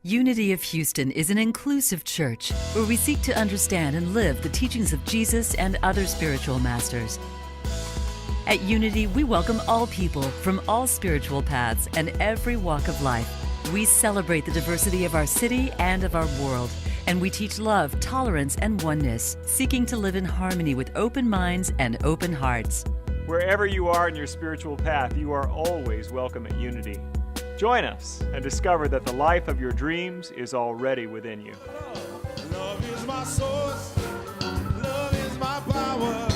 Unity of Houston is an inclusive church where we seek to understand and live the teachings of Jesus and other spiritual masters. At Unity, we welcome all people from all spiritual paths and every walk of life. We celebrate the diversity of our city and of our world, and we teach love, tolerance, and oneness, seeking to live in harmony with open minds and open hearts. Wherever you are in your spiritual path, you are always welcome at Unity. Join us and discover that the life of your dreams is already within you. Love is my source, love is my power,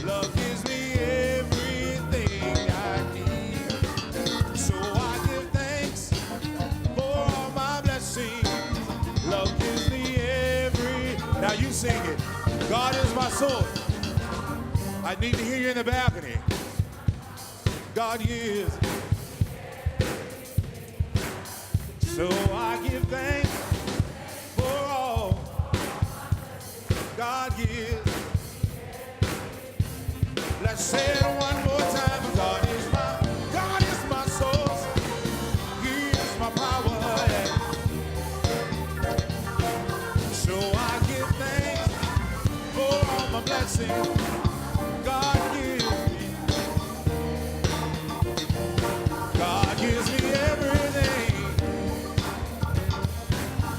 love gives me everything I need. So I give thanks for all my blessings, love gives me Now you sing it. God is my source. I need to hear you in the balcony. God is. So I give thanks for all God gives. Let's say it one more time. God is my source. He is my power. So I give thanks for all my blessings God gives me. God gives me everything.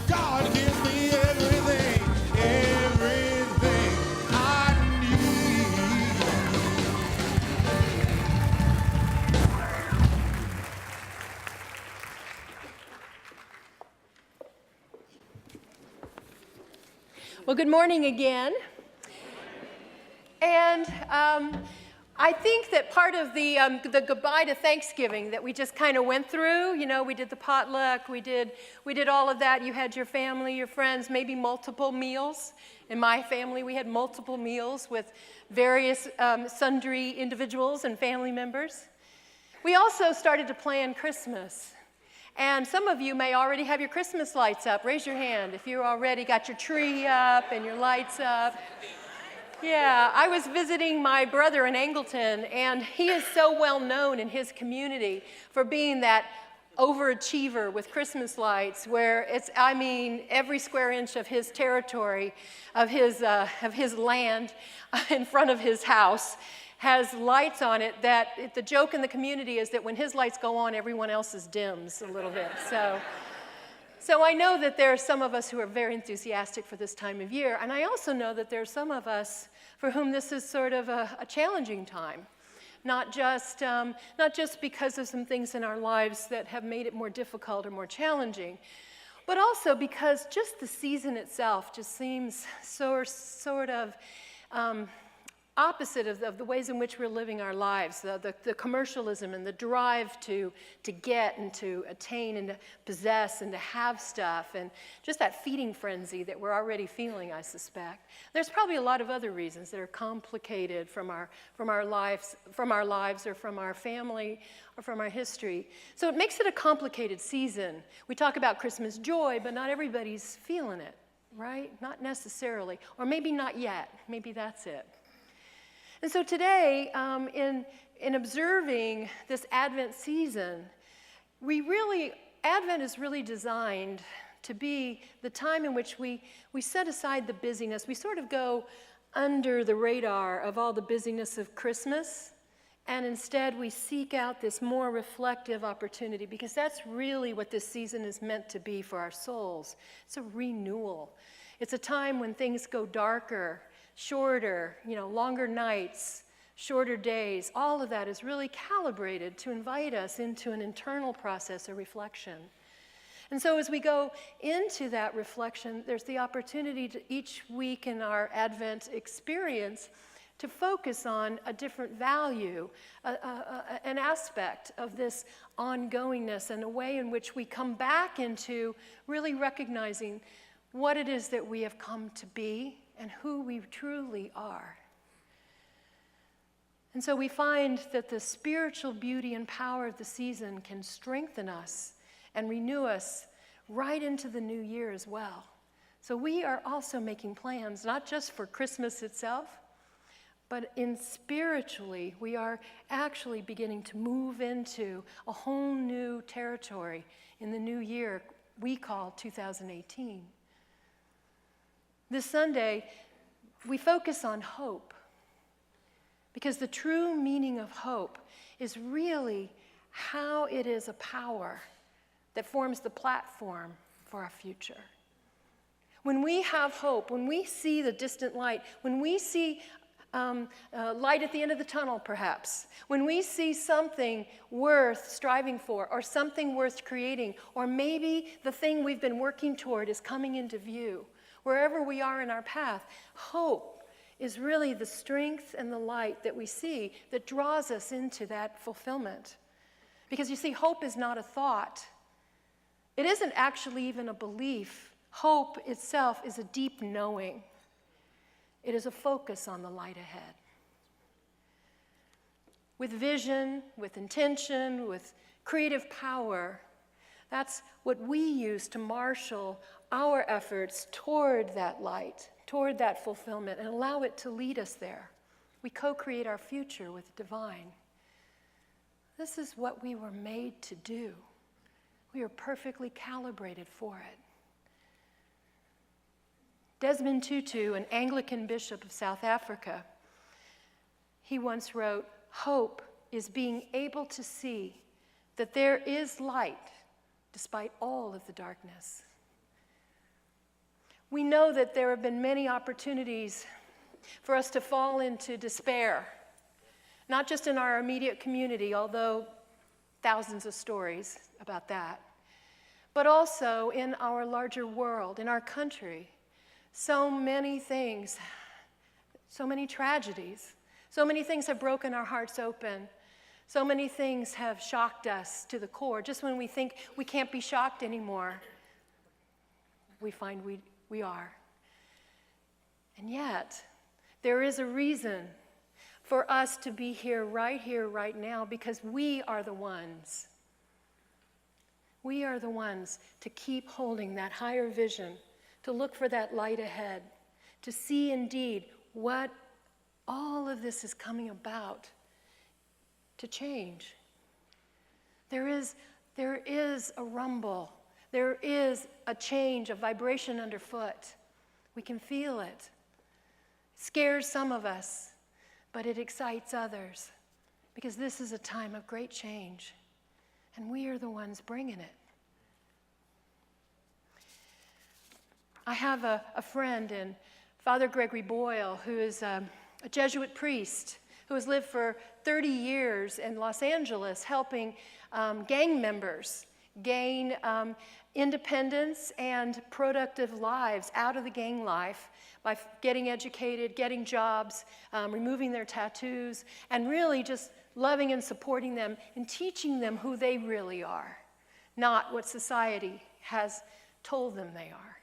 God gives me everything, everything I need. Well, good morning again. And I think that part of the goodbye to Thanksgiving that we just kind of went through, you know, we did the potluck, we did all of that. You had your family, your friends, maybe multiple meals. In my family, we had multiple meals with various sundry individuals and family members. We also started to plan Christmas. And some of you may already have your Christmas lights up. Raise your hand if you already got your tree up and your lights up. Yeah, I was visiting my brother in Angleton, and he is so well known in his community for being that overachiever with Christmas lights, where it's, I mean, every square inch of his territory, of his land in front of his house has lights on it that the joke in the community is that when his lights go on, everyone else's dims a little bit. So I know that there are some of us who are very enthusiastic for this time of year, and I also know that there are some of us for whom this is sort of a challenging time, not just because of some things in our lives that have made it more difficult or more challenging, but also because just the season itself just seems sort of opposite of the ways in which we're living our lives, the commercialism and the drive to get and to attain and to possess and to have stuff, and just that feeding frenzy that we're already feeling, I suspect. There's probably a lot of other reasons that are complicated from our lives or from our family or from our history. So it makes it a complicated season. We talk about Christmas joy, but not everybody's feeling it, right? Not necessarily, or maybe not yet. Maybe that's it. And so today, in observing this Advent season, Advent is really designed to be the time in which we set aside the busyness. We sort of go under the radar of all the busyness of Christmas, and instead we seek out this more reflective opportunity, because that's really what this season is meant to be for our souls. It's a renewal. It's a time when things go darker, shorter, longer nights, shorter days. All of that is really calibrated to invite us into an internal process of reflection. And so as we go into that reflection, there's the opportunity to each week in our Advent experience to focus on a different value, an aspect of this ongoingness, and a way in which we come back into really recognizing what it is that we have come to be and who we truly are. And so we find that the spiritual beauty and power of the season can strengthen us and renew us right into the new year as well. So we are also making plans, not just for Christmas itself, but spiritually, we are actually beginning to move into a whole new territory in the new year we call 2018. This Sunday, we focus on hope, because the true meaning of hope is really how it is a power that forms the platform for our future. When we have hope, when we see the distant light, when we see light at the end of the tunnel, perhaps, when we see something worth striving for, or something worth creating, or maybe the thing we've been working toward is coming into view, wherever we are in our path, hope is really the strength and the light that we see that draws us into that fulfillment. Because you see, hope is not a thought. It isn't actually even a belief. Hope itself is a deep knowing. It is a focus on the light ahead. With vision, with intention, with creative power, that's what we use to marshal our efforts toward that light, toward that fulfillment, and allow it to lead us there. We co-create our future with the divine. This is what we were made to do. We are perfectly calibrated for it. Desmond Tutu, an Anglican bishop of South Africa, he once wrote, "Hope is being able to see that there is light despite all of the darkness." We know that there have been many opportunities for us to fall into despair, not just in our immediate community, although thousands of stories about that, but also in our larger world, in our country. So many things, so many tragedies, so many things have broken our hearts open. So many things have shocked us to the core. Just when we think we can't be shocked anymore, we find we are. And yet, there is a reason for us to be here, right now, because we are the ones. We are the ones to keep holding that higher vision, to look for that light ahead, to see indeed what all of this is coming about to change. There is a rumble. There is a change, a vibration underfoot. We can feel it. It scares some of us, but it excites others, because this is a time of great change, and we are the ones bringing it. I have a friend in Father Gregory Boyle, who is a Jesuit priest who has lived for 30 years in Los Angeles helping gang members gain independence and productive lives out of the gang life by getting educated, getting jobs, removing their tattoos, and really just loving and supporting them and teaching them who they really are, not what society has told them they are.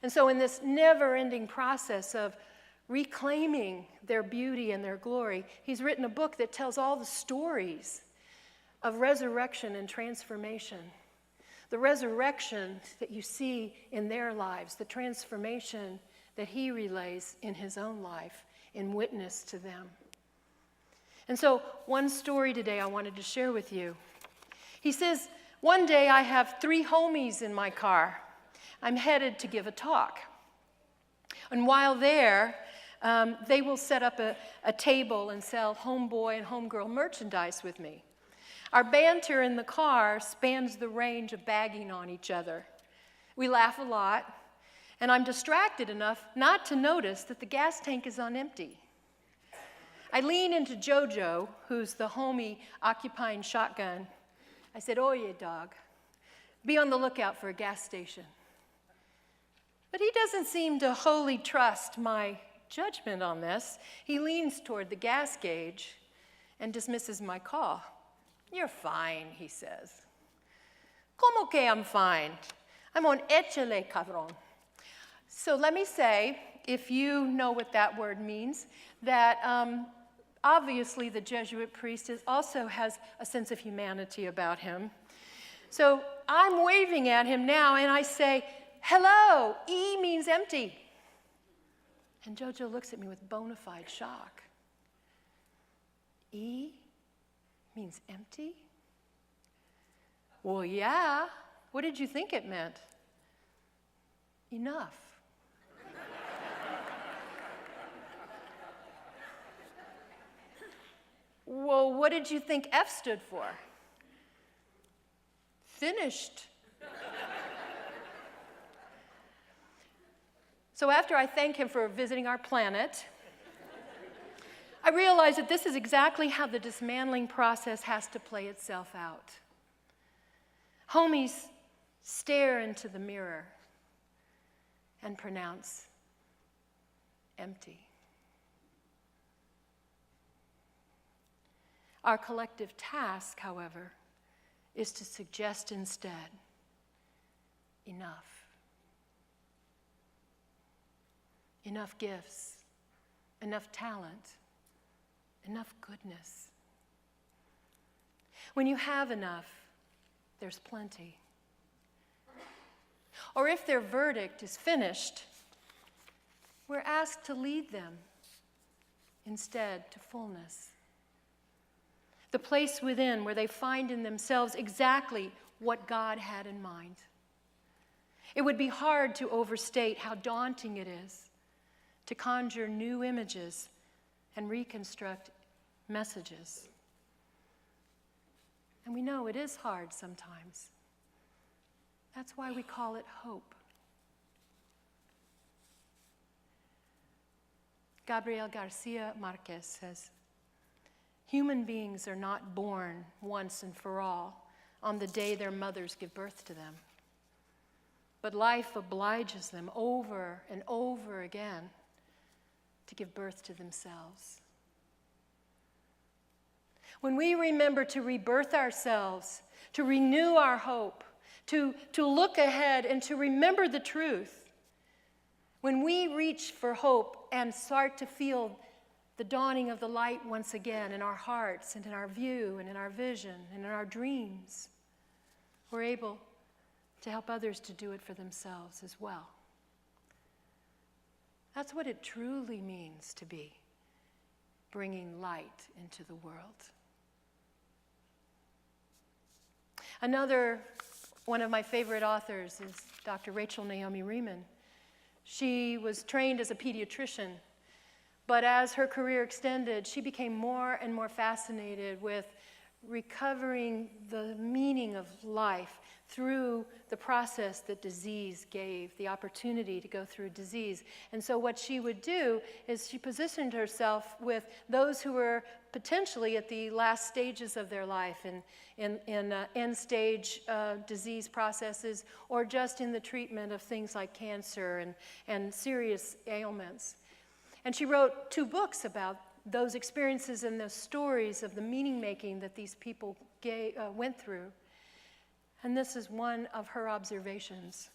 And so in this never-ending process of reclaiming their beauty and their glory, he's written a book that tells all the stories of resurrection and transformation. The resurrection that you see in their lives, the transformation that he relays in his own life in witness to them. And so one story today I wanted to share with you. He says, "One day I have 3 homies in my car. I'm headed to give a talk. And while there, they will set up a table and sell homeboy and homegirl merchandise with me. Our banter in the car spans the range of bagging on each other. We laugh a lot, and I'm distracted enough not to notice that the gas tank is on empty. I lean into Jojo, who's the homie occupying shotgun. I said, "Oye, dog, be on the lookout for a gas station." But he doesn't seem to wholly trust my judgment on this. He leans toward the gas gauge and dismisses my call. "You're fine," he says. "Como que I'm fine? I'm on échale, cabrón." So let me say, if you know what that word means, that obviously the Jesuit priest also has a sense of humanity about him. So I'm waving at him now, and I say, "Hello, E means empty." And Jojo looks at me with bona fide shock. E means empty? Well, yeah, What did you think it meant? Enough. Well, what did you think F stood for? Finished. So after I thank him for visiting our planet, I realized that this is exactly how the dismantling process has to play itself out. Homies stare into the mirror and pronounce empty. Our collective task, however, is to suggest instead enough. Enough gifts, enough talent, enough goodness. When you have enough, there's plenty. Or if their verdict is finished, we're asked to lead them instead to fullness. The place within where they find in themselves exactly what God had in mind. It would be hard to overstate how daunting it is to conjure new images and reconstruct messages. And we know it is hard sometimes. That's why we call it hope. Gabriel Garcia Marquez says, "Human beings are not born once and for all on the day their mothers give birth to them. But life obliges them over and over again to give birth to themselves. When we remember to rebirth ourselves, to renew our hope, to look ahead and to remember the truth, when we reach for hope and start to feel the dawning of the light once again in our hearts and in our view and in our vision and in our dreams, we're able to help others to do it for themselves as well. That's what it truly means to be bringing light into the world." Another one of my favorite authors is Dr. Rachel Naomi Remen. She was trained as a pediatrician, but as her career extended, she became more and more fascinated with recovering the meaning of life through the process that disease gave, the opportunity to go through disease. And so what she would do is she positioned herself with those who were potentially at the last stages of their life in end-stage disease processes, or just in the treatment of things like cancer and serious ailments. And she wrote 2 books about those experiences and those stories of the meaning-making that these people went through. And this is one of her observations.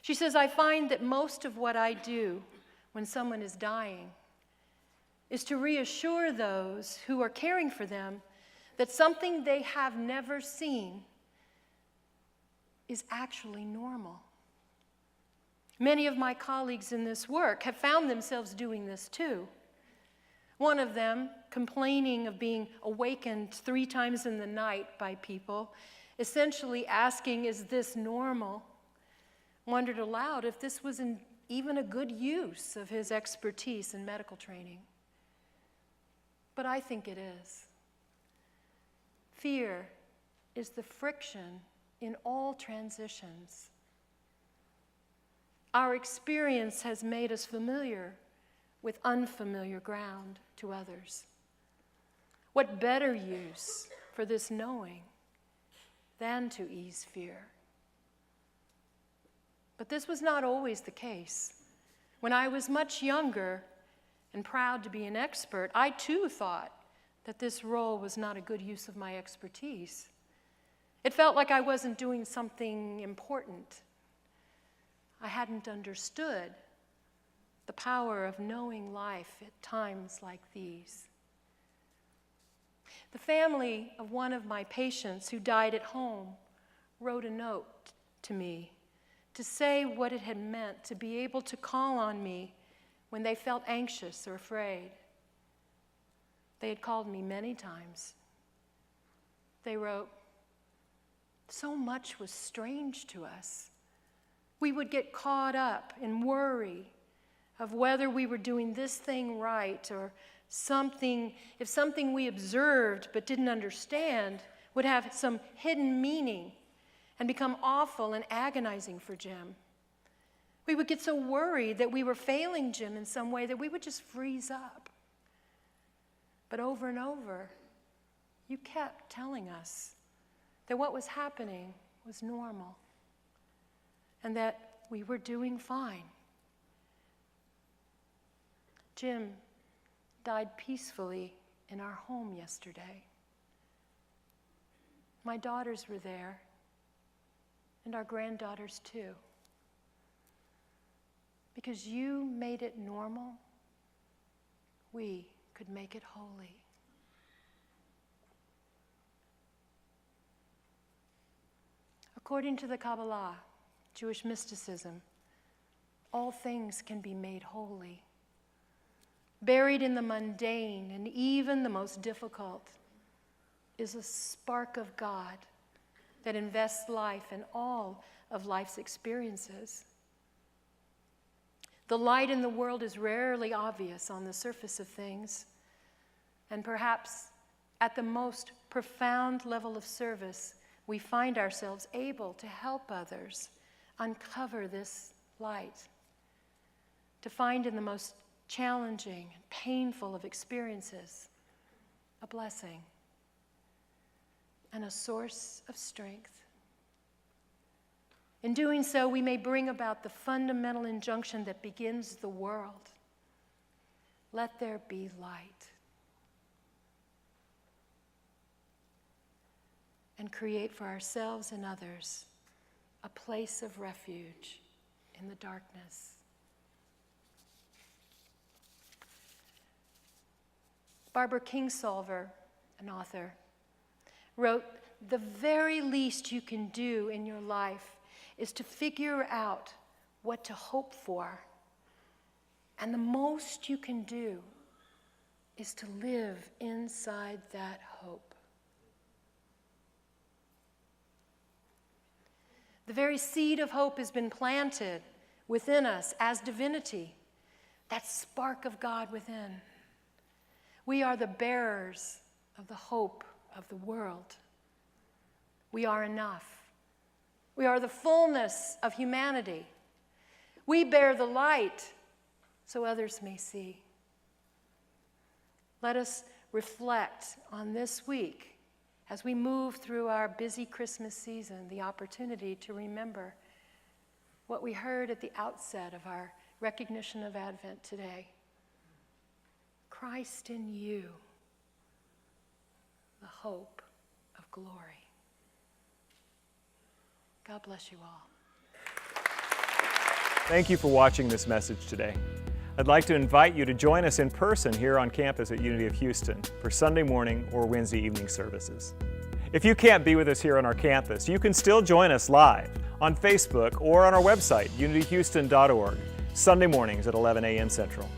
She says, "I find that most of what I do when someone is dying is to reassure those who are caring for them that something they have never seen is actually normal. Many of my colleagues in this work have found themselves doing this too. One of them, complaining of being awakened 3 times in the night by people, essentially asking, 'Is this normal?' wondered aloud if this was even a good use of his expertise and medical training. But I think it is. Fear is the friction in all transitions. Our experience has made us familiar with unfamiliar ground to others. What better use for this knowing than to ease fear? But this was not always the case. When I was much younger and proud to be an expert, I too thought that this role was not a good use of my expertise. It felt like I wasn't doing something important. I hadn't understood the power of knowing life at times like these. The family of one of my patients who died at home wrote a note to me to say what it had meant to be able to call on me when they felt anxious or afraid. They had called me many times. They wrote, So much was strange to us. We would get caught up in worry of whether we were doing this thing right, or if something we observed but didn't understand would have some hidden meaning and become awful and agonizing for Jim. We would get so worried that we were failing Jim in some way that we would just freeze up. But over and over, you kept telling us that what was happening was normal and that we were doing fine. Jim died peacefully in our home yesterday. My daughters were there, and our granddaughters too. Because you made it normal, we could make it holy. According to the Kabbalah, Jewish mysticism, all things can be made holy. Buried in the mundane and even the most difficult is a spark of God that invests life in all of life's experiences. The light in the world is rarely obvious on the surface of things, and perhaps at the most profound level of service, we find ourselves able to help others uncover this light, to find in the most challenging and painful of experiences a blessing and a source of strength. In doing so, we may bring about the fundamental injunction that begins the world. Let there be light. And create for ourselves and others a place of refuge in the darkness. Barbara Kingsolver, an author, wrote, "The very least you can do in your life is to figure out what to hope for. And the most you can do is to live inside that hope." The very seed of hope has been planted within us as divinity, that spark of God within. We are the bearers of the hope of the world. We are enough. We are the fullness of humanity. We bear the light so others may see. Let us reflect on this week as we move through our busy Christmas season, the opportunity to remember what we heard at the outset of our recognition of Advent today. Christ in you, the hope of glory. God bless you all. Thank you for watching this message today. I'd like to invite you to join us in person here on campus at Unity of Houston for Sunday morning or Wednesday evening services. If you can't be with us here on our campus, you can still join us live on Facebook or on our website, unityhouston.org, Sunday mornings at 11 a.m. Central.